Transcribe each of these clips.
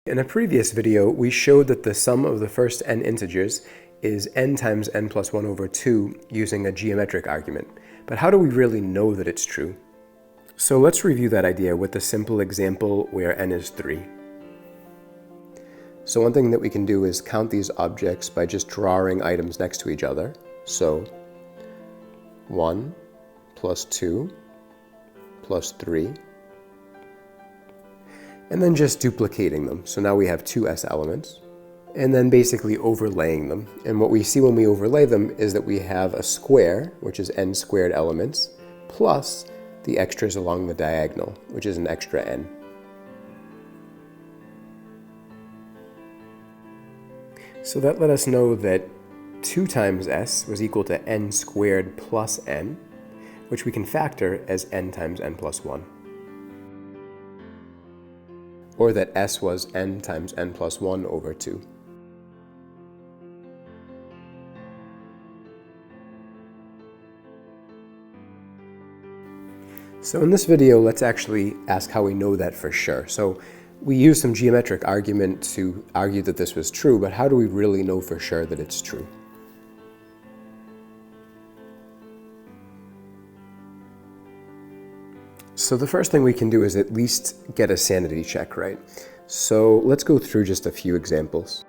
In a previous video, we showed that the sum of the first n integers is n times n plus 1 over 2 using a geometric argument. But how do we really know that it's true? So let's review that idea with a simple example where n is 3. So one thing that we can do is count these objects by just drawing items next to each other. So 1 plus 2 plus 3. And then just duplicating them. So now we have two S elements, and then basically overlaying them. And what we see when we overlay them is that we have a square, which is n squared elements, plus the extras along the diagonal, which is an extra n. So that let us know that 2 times s was equal to n squared plus n, which we can factor as n times n plus 1. Or that s was n times n plus 1 over 2. So in this video, let's actually ask how we know that for sure. So we used some geometric argument to argue that this was true, but how do we really know for sure that it's true? So the first thing we can do is at least get a sanity check, right? So let's go through just a few examples.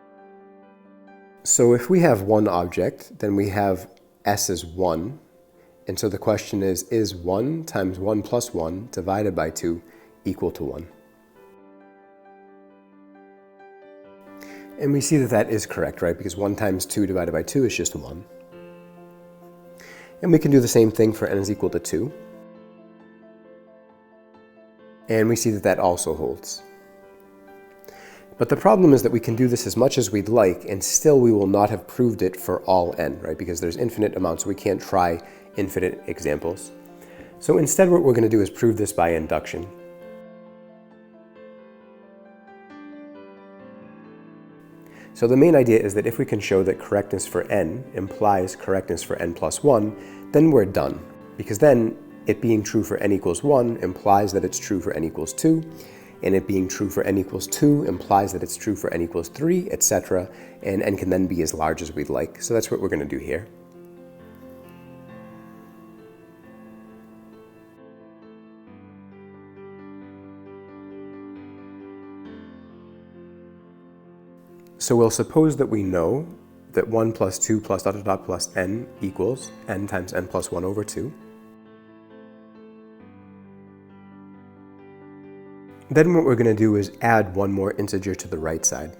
So if we have one object, then we have s as 1. And so the question is 1 times 1 plus 1 divided by 2 equal to 1? And we see that that is correct, right? Because 1 times 2 divided by 2 is just 1. And we can do the same thing for n is equal to 2. And we see that that also holds. But the problem is that we can do this as much as we'd like, and still we will not have proved it for all n, right? Because there's infinite amounts, so we can't try infinite examples. So instead what we're going to do is prove this by induction. So the main idea is that if we can show that correctness for n implies correctness for n plus 1, then we're done. Because then it being true for n equals 1 implies that it's true for n equals 2, and it being true for n equals 2 implies that it's true for n equals 3, etc., and n can then be as large as we'd like. So that's what we're going to do here. So we'll suppose that we know that 1 plus 2 plus ... plus n equals n times n plus 1 over 2. Then what we're going to do is add one more integer to the right side.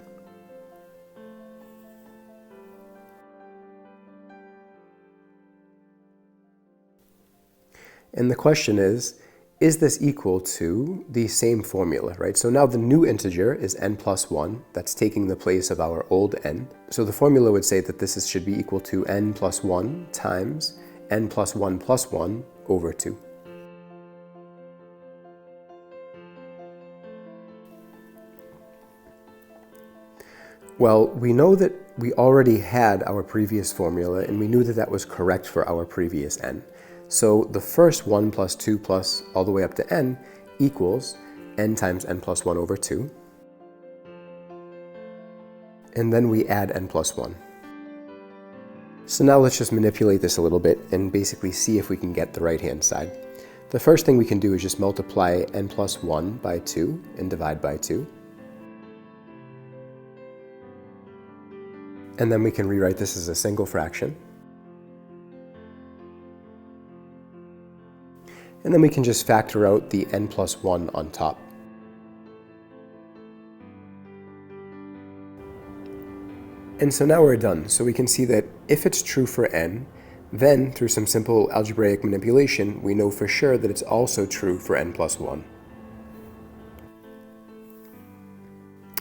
And the question is this equal to the same formula, right? So now the new integer is n plus 1. That's taking the place of our old n. So the formula would say that this should be equal to n plus 1 times n plus 1 plus 1 over 2. Well, we know that we already had our previous formula, and we knew that that was correct for our previous n. So the first 1 plus 2 plus all the way up to n equals n times n plus 1 over 2. And then we add n plus 1. So now let's just manipulate this a little bit and basically see if we can get the right-hand side. The first thing we can do is just multiply n plus 1 by 2 and divide by 2. And then we can rewrite this as a single fraction. And then we can just factor out the n plus 1 on top. And so now we're done. So we can see that if it's true for n, then through some simple algebraic manipulation, we know for sure that it's also true for n plus 1.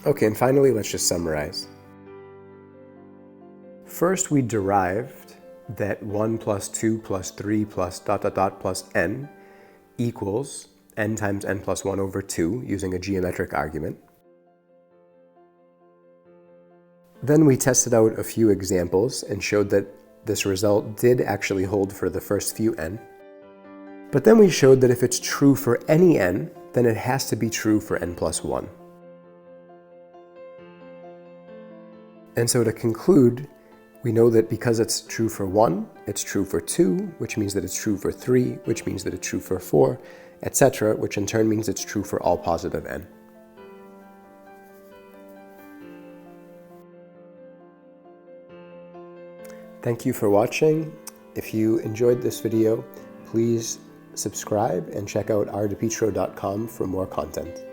Okay, and finally, let's just summarize. First, we derived that 1 plus 2 plus 3 plus ... plus n equals n times n plus 1 over 2 using a geometric argument. Then we tested out a few examples and showed that this result did actually hold for the first few n. But then we showed that if it's true for any n, then it has to be true for n plus 1. And so to conclude, we know that because it's true for 1, it's true for 2, which means that it's true for 3, which means that it's true for 4, etc., which in turn means it's true for all positive n. Thank you for watching. If you enjoyed this video, please subscribe and check out rdepetro.com for more content.